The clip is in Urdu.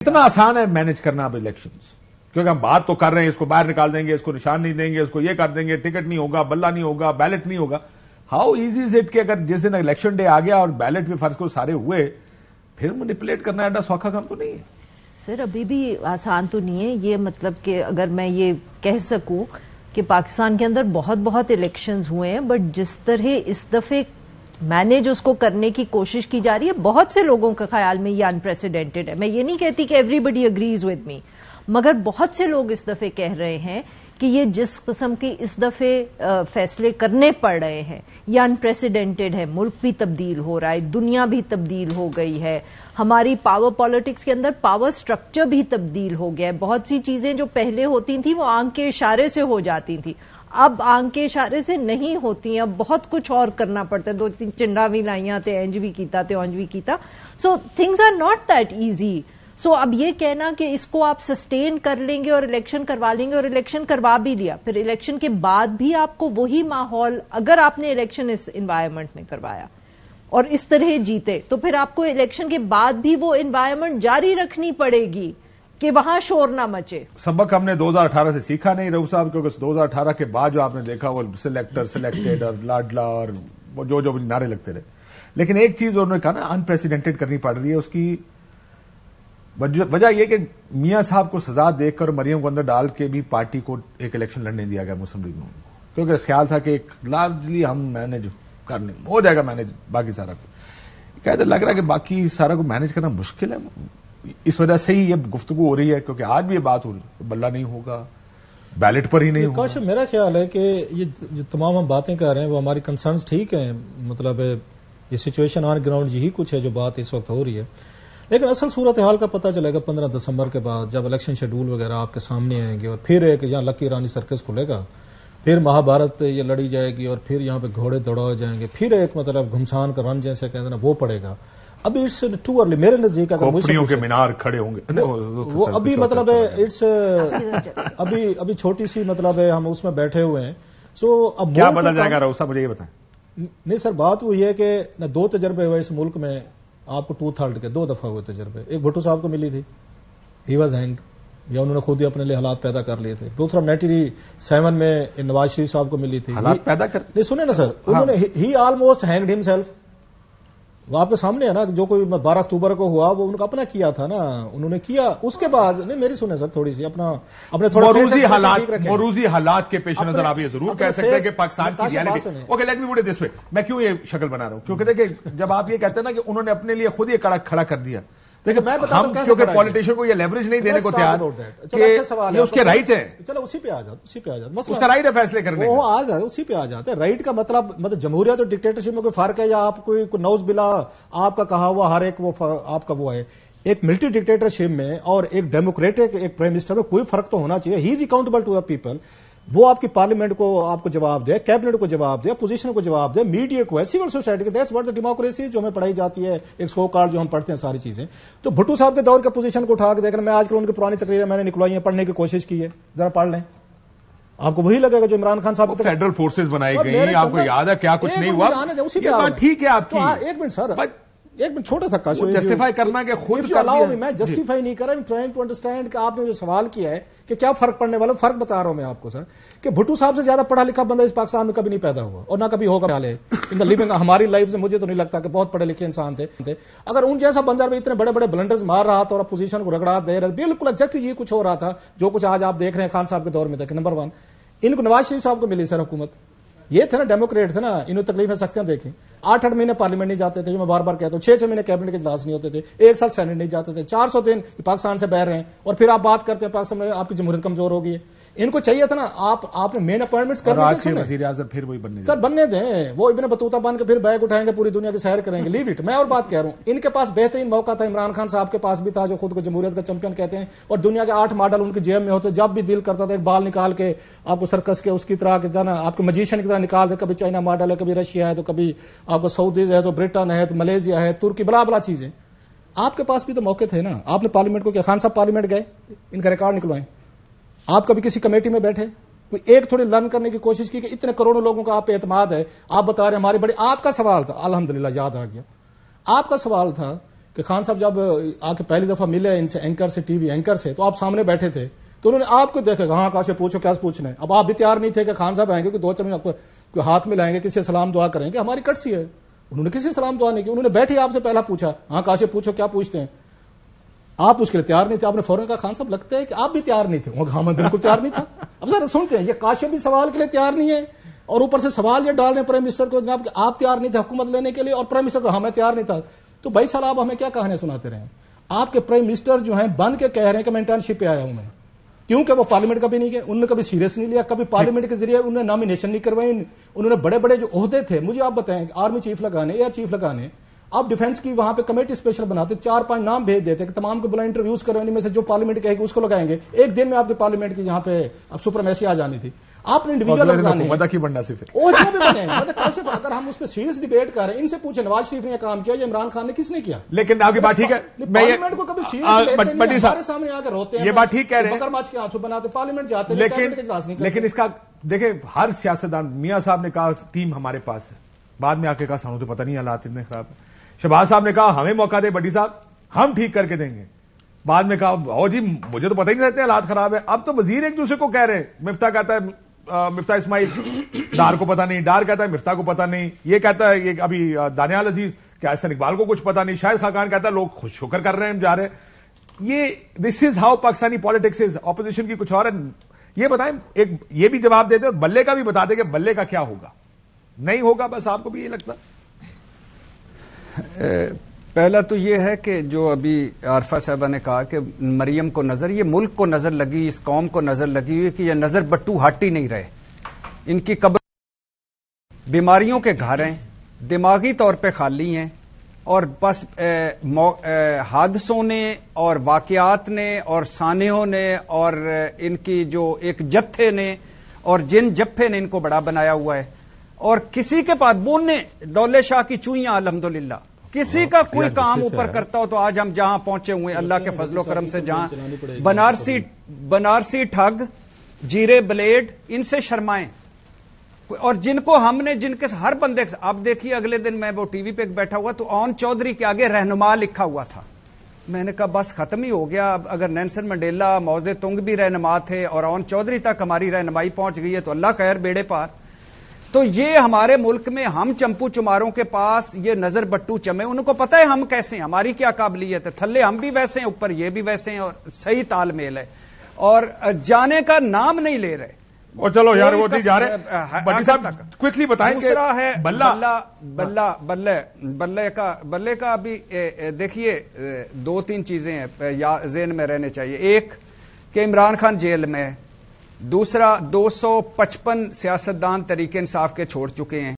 اتنا آسان ہے مینج کرنا اب الیکشنز، کیونکہ ہم بات تو کر رہے ہیں اس کو باہر نکال دیں گے، اس کو نشان نہیں دیں گے، اس کو یہ کر دیں گے، ٹکٹ نہیں ہوگا، بلہ نہیں ہوگا، بیلٹ نہیں ہوگا. ہاؤ ایزی از اٹ کہ اگر جس دن الیکشن ڈے آ گیا اور بیلٹ بھی فرض کو سارے ہوئے، پھر مینیپولیٹ کرنا ایڈا سوکھا کام تو نہیں ہے. سر ابھی بھی آسان تو نہیں ہے یہ، مطلب کہ اگر میں یہ کہہ سکوں کہ پاکستان کے اندر بہت الیکشنز ہوئے ہیں، بٹ جس طرح اس دفعے مینج اس کو کرنے کی کوشش کی جا رہی ہے، بہت سے لوگوں کے خیال میں یہ انپریسیڈنٹڈ ہے. میں یہ نہیں کہتی کہ everybody agrees with me, مگر بہت سے لوگ اس دفعے کہہ رہے ہیں کہ یہ جس قسم کی اس دفعے فیصلے کرنے پڑ رہے ہیں یہ انپریسیڈنٹڈ ہے. ملک بھی تبدیل ہو رہا ہے، دنیا بھی تبدیل ہو گئی ہے، ہماری پاور پالیٹکس کے اندر پاور سٹرکچر بھی تبدیل ہو گیا ہے. بہت سی چیزیں جو پہلے ہوتی تھیں وہ آنکھ کے اشارے سے ہو جاتی تھیں، اب آنکھ کے اشارے سے نہیں ہوتی ہیں، اب بہت کچھ اور کرنا پڑتا ہے. 2-3 چنڈا بھی لائیاں تے انج بھی کیتا تے اونج بھی کیتا. So things are not that easy. So اب یہ کہنا کہ اس کو آپ سسٹین کر لیں گے اور الیکشن کروا لیں گے، اور الیکشن کروا بھی لیا، پھر الیکشن کے بعد بھی آپ کو وہی ماحول، اگر آپ نے الیکشن اس انوائرمنٹ میں کروایا اور اس طرح جیتے، تو پھر آپ کو الیکشن کے بعد بھی وہ انوائرمنٹ جاری رکھنی پڑے گی کہ وہاں شور نہ مچے. سبق ہم نے 2018 سے سیکھا نہیں رؤوف صاحب، کیونکہ 2018 کے بعد جو آپ نے دیکھا وہ سلیکٹڈ اور لاڈلا اور جو نعرے لگتے رہے. لیکن ایک چیز انہوں نے کہا نا انپریسیڈنٹڈ کرنی پڑ رہی ہے، اس کی وجہ یہ کہ میاں صاحب کو سزا دے کر مریم کو اندر ڈال کے بھی پارٹی کو ایک الیکشن لڑنے دیا گیا مسلم لیگ میں، کیونکہ خیال تھا کہ ایک لارجلی ہم مینج کرنے ہو جائے گا مینج باقی سارا کو. کہتے لگ رہا ہے کہ باقی سارا کو مینج کرنا مشکل ہے. اس وجہ سے ہی یہ گفتگو ہو رہی ہے، کیونکہ آج بھی یہ بات ہو رہی ہے بلہ نہیں ہوگا، بیلٹ پر ہی نہیں ہوگا. کاشف میرا خیال ہے کہ یہ جو تمام ہم باتیں کر رہے ہیں وہ ہماری کنسرنز ٹھیک ہیں، مطلب یہ سچویشن آن گراؤنڈ یہی کچھ ہے جو بات اس وقت ہو رہی ہے. لیکن اصل صورتحال کا پتہ چلے گا 15 دسمبر کے بعد، جب الیکشن شیڈول وغیرہ آپ کے سامنے آئیں گے، اور پھر ایک یہاں لکی رانی سرکس کھلے گا، پھر مہابھارت یہ لڑی جائے گی، اور پھر یہاں پہ گھوڑے دوڑائے جائیں گے، پھر ایک مطلب گھمسان کا رن جیسے کہتے ہیں نا وہ پڑے گا. ابھی اٹس ٹو ارلی میرے نزدیک، اگر کھوپڑیوں کے مینار کھڑے ہوں گے وہ ابھی مطلب اٹس ابھی چھوٹی سی مطلب ہم اس میں بیٹھے ہوئے ہیں. سو اب کیا بدل جائے گا رؤوف صاحب، مجھے یہ بتائیں. نہیں سر، بات وہی ہے کہ نہ 2 تجربے ہوئے اس ملک میں، آپ کو 2/3 کے 2 دفعہ ہوئے تجربے. ایک بھٹو صاحب کو ملی تھی، ہی واز ہینگڈ، یا انہوں نے خود ہی اپنے لیے حالات پیدا کر لیے تھے. دوسرا 97 میں نواز شریف صاحب کو ملی تھی، حالات پیدا کر. نہیں سنیں نا سر، انہوں نے ہی آلموسٹ ہینگڈ ہمسیلف. وہ آپ کے سامنے ہے نا، جو کوئی 12 اکتوبر کو ہوا وہ ان کا اپنا کیا تھا نا، انہوں نے کیا. اس کے بعد نہیں میری سنیں سر تھوڑی سی اپنے تھوڑا موروثی حالات کے پیش نظر آپ یہ ضرور کہہ سکتے ہیں کہ پاکستان کی reality. Okay let me put it this way, میں کیوں یہ شکل بنا رہا ہوں، کیونکہ دیکھیں جب آپ یہ کہتے ہیں نا کہ انہوں نے اپنے لیے خود یہ کڑا کر دیا، دیکھیں ہم کیونکہ پالیٹیشین کو یہ لیوریج نہیں دینے کو تیار کہ یہ اس کے رائٹ ہے. چلو اسی پہ آ جاتا، اس کا رائٹ ہے فیصلے کرنے وہ آ جاتا، اسی پہ آ جاتا ہے. رائٹ کا مطلب جمہوریت اور ڈکٹیٹرشپ میں کوئی فرق ہے، یا آپ کوئی نوز بلا آپ کا کہا ہوا ہر ایک وہ آپ کا وہ ہے. ایک ملٹری ڈکٹیٹرشپ میں اور ایک ڈیموکریٹک ایک پرائم منسٹر میں کوئی فرق تو ہونا چاہیے. ہی از اکاؤنٹیبل ٹو دا پیپل. وہ آپ کی پارلیمنٹ کو آپ کو جواب دے، کیبنٹ کو جواب دے، اپوزیشن کو جواب دے، میڈیا کو ہے، سول سوسائٹی کو. دیٹس واٹ دا ڈیموکریسی جو ہمیں پڑھائی جاتی ہے، ایک سو کارڈ جو ہم پڑھتے ہیں ساری چیزیں. تو بھٹو صاحب کے دور کے پوزیشن کو اٹھا کے دیکھنا، میں آج کل ان کی پرانی تقریریں میں نے نکلوائی ہیں، پڑھنے کی کوشش کی ہے، ذرا پڑھ لیں، آپ کو وہی لگے گا جو عمران خان صاحب فیڈرل فورسز بنائی گئی، آپ کو یاد ہے کیا کچھ نہیں ہوا. یہ بات ٹھیک ہے آپ کی. ایک منٹ سر، ایک منٹ چھوٹا تھا کاشف، جسٹیفائی کرنا کہ خود میں جسٹیفائی نہیں کر رہا، ٹرائنگ ٹو انڈرسٹینڈ کہ آپ نے جو سوال کیا ہے کہ کیا فرق پڑنے والا، فرق بتا رہا ہوں میں آپ کو سر، کہ بھٹو صاحب سے زیادہ پڑھا لکھا بندہ اس پاکستان میں کبھی نہیں پیدا ہوا اور نہ کبھی ہوگا. ہماری لائف سے مجھے تو نہیں لگتا کہ بہت پڑھے لکھے انسان تھے. اگر ان جیسا بندہ اتنے بڑے بڑے بلنڈرز مار رہا تھا اور اپوزیشن کو رگڑا دے رہا، بالکل ایگزیکٹلی یہ کچھ ہو رہا تھا جو کچھ آج آپ دیکھ رہے ہیں خان صاحب کے دور میں. نمبر 1 ان کو نواز شریف صاحب کو ملی سر حکومت، یہ تھے نا ڈیموکریٹ تھے نا، انہوں تکلیفیں سختیاں دیکھیں. 8 مہینے پارلیمنٹ نہیں جاتے تھے، جو میں بار بار کہتا ہوں. 6 مہینے کیبنٹ کے اجلاس نہیں ہوتے تھے، 1 سال سینٹ نہیں جاتے تھے، 400 دن پاکستان سے باہر ہیں، اور پھر آپ بات کرتے ہیں پاکستان میں آپ کی جمہوریت کمزور ہو گئی ہے. ان کو چاہیے تھا نا آپ نے مین اپوائنٹمنٹس کرنے وزیر اعظم پھر وہی بننے سر بننے دیں، وہ ابن بطوطہ بن کے پھر بیگ اٹھائیں گے، پوری دنیا کی سیر کریں گے. Leave it. میں اور بات کہہ رہا ہوں، ان کے پاس بہترین موقع تھا، عمران خان صاحب کے پاس بھی تھا جو خود کو جمہوریت کا چیمپئن کہتے ہیں، اور دنیا کے 8 ماڈل ان کے جیب میں ہوتے. جب بھی دل کرتا تھا ایک بال نکال کے آپ کو سرکس کے اس کی طرح کی طرح آپ کو میجیشین کی طرح نکال دے. کبھی چائنا ماڈل ہے، کبھی رشیا ہے، تو کبھی آپ کو سعودیز ہے، تو برٹن ہے، تو ملیشیا ہے، ترکی، بلا بلا چیزیں. آپ کے پاس بھی تو موقع تھے نا. آپ نے پارلیمنٹ کو کیا، خان صاحب پارلیمنٹ گئے، ان کا ریکارڈ نکلوائیں. آپ کبھی کسی کمیٹی میں بیٹھے، کوئی ایک تھوڑی لرن کرنے کی کوشش کی کہ اتنے کروڑوں لوگوں کا آپ پہ اعتماد ہے، آپ بتا رہے ہیں ہماری بڑی. آپ کا سوال تھا، الحمدللہ یاد آ گیا، آپ کا سوال تھا کہ خان صاحب جب آ کے پہلی دفعہ ملے ان سے اینکر سے ٹی وی اینکر سے تو آپ سامنے بیٹھے تھے تو انہوں نے آپ کو دیکھا کہاں کہاں سے پوچھو کیا پوچھنا ہے. اب آپ بھی تیار نہیں تھے کہ خان صاحب آئیں گے کہ 2 چمچ آپ کو ہاتھ میں لائیں گے کسی سے سلام دعا کریں گے ہماری کٹ سی ہے. انہوں نے کسی سے سلام دعا نہیں کی. انہوں نے بیٹھے آپ سے پہلا پوچھا ہاں کہاں سے پوچھو کیا پوچھتے ہیں. آپ اس کے لیے تیار نہیں تھے. آپ نے فوراً کہا خان صاحب لگتا ہے کہ آپ بھی تیار نہیں تھے. ہاں میں بالکل تیار نہیں تھا. اب ذرا سنتے ہیں یہ کاشف بھی سوال کے لیے تیار نہیں ہے اور اوپر سے سوال یہ ڈال رہے ہیں پرائم منسٹر کو کہ آپ تیار نہیں تھے حکومت لینے کے لیے اور پرائم منسٹر کو ہاں میں تیار نہیں تھا. تو بھائی صاحب آپ ہمیں کیا کہانیاں سناتے رہے ہیں. آپ کے پرائم منسٹر جو ہیں بن کے کہہ رہے ہیں کہ میں انٹرنشپ پہ آیا ہوں میں کیونکہ وہ پارلیمنٹ کبھی نہیں گئے. انہوں نے کبھی سیریس نہیں لیا. کبھی پارلیمنٹ کے ذریعے انہوں نے نامینیشن نہیں کروائی. انہوں نے بڑے بڑے جو عہدے تھے مجھے آپ بتائیں آرمی چیف لگانے ایئر چیف لگانے آپ ڈیفینس کی وہاں پہ کمیٹی اسپیشل بناتے 4-5 نام بھیج دیتے کہ تمام کو بلا انٹرویوز کروانے میں سے جو پارلیمنٹ کہے گی اس کو لگائیں گے. ایک دن میں آپ کے پارلیمنٹ کی یہاں پہ اب سپرمیسی آ جانی تھی. آپ نے انڈیویجول لگانے اگر ہم اس پہ سیریس ڈیبیٹ کر رہے ہیں ان سے پوچھیں نواز شریف نے کام کیا یا عمران خان نے کس نے کیا. لیکن آپ کی بات ٹھیک ہے پارلیمنٹ کو کبھی سیریس ہمارے سامنے آ کر ہوتے ہیں یہ بات ٹھیک کہہ رہے ہیں بکر ماچ کے آنسو بناتے پارلیمنٹ جاتے ہیں لیکن اس کا دیکھیں ہر سیاستدان میاں صاحب نے کہا ٹیم ہمارے پاس ہے بعد میں آ کے کہا سانو تو پتہ نہیں حالات اتنے خراب ہیں. شہباز صاحب نے کہا ہمیں موقع دے بڈی صاحب ہم ٹھیک کر کے دیں گے. بعد میں کہا او جی مجھے تو پتہ ہی نہیں رہتے حالات خراب ہے. اب تو وزیر ایک دوسرے کو کہہ رہے ہیں. مفتاح کہتا ہے مفتاح اسماعیل ڈار کو پتہ نہیں ڈار کہتا ہے مفتاح کو پتہ نہیں. یہ کہتا ہے یہ ابھی دانیال عزیز کہ احسن اقبال کو کچھ پتہ نہیں. شاہد خاقان کہتا ہے لوگ خوش شکر کر رہے ہیں جا رہے ہیں. یہ this is how Pakistani politics is. Opposition کی کچھ اور ہے. یہ بتائیں ایک یہ بھی جواب دیتے اور بلے کا بھی بتا دیں کہ بلے کا کیا ہوگا نہیں ہوگا. بس آپ کو بھی یہ لگتا پہلا تو یہ ہے کہ جو ابھی عارفہ صاحبہ نے کہا کہ مریم کو نظر یہ ملک کو نظر لگی اس قوم کو نظر لگی ہوئی کہ یہ نظر بٹو ہٹ ہی نہیں رہے. ان کی قبر بیماریوں کے گھر ہیں دماغی طور پہ خالی ہیں اور بس حادثوں نے اور واقعات نے اور سانحوں نے اور ان کی جو ایک جتھے نے اور جن جپھے نے ان کو بڑا بنایا ہوا ہے. اور کسی کے پاس بونے دولے شاہ کی چوئیاں الحمدللہ کسی کا کوئی کام اوپر کرتا ہو تو آج ہم جہاں پہنچے ہوئے اللہ کے فضل و کرم سے جہاں بنارسی ٹھگ جیرے بلیڈ ان سے شرمائیں اور جن کو ہم نے جن کے ہر بندے آپ دیکھیے اگلے دن میں وہ ٹی وی پہ بیٹھا ہوا تو اون چودھری کے آگے رہنما لکھا ہوا تھا. میں نے کہا بس ختم ہی ہو گیا. اب اگر نیلسن منڈیلا موزے تنگ بھی رہنما تھے اور اون چودھری تک ہماری رہنمائی پہنچ گئی ہے تو اللہ خیر بیڑے پار. تو یہ ہمارے ملک میں ہم چمپو چماروں کے پاس یہ نظر بٹو چمے ان کو پتہ ہے ہم کیسے ہیں ہماری کیا قابلیت ہے. تھلے ہم بھی ویسے ہیں اوپر یہ بھی ویسے ہیں اور صحیح تال میل ہے اور جانے کا نام نہیں لے رہے. اور چلو یار وہ نہیں جا رہے بڈی صاحب کوئکلی بتائیں. دوسرا ہے بلے کا ابھی دیکھیے 2-3 چیزیں ہیں ذہن میں رہنے چاہیے. ایک کہ عمران خان جیل میں. دوسرا 255 سیاستدان تحریک انصاف کے چھوڑ چکے ہیں.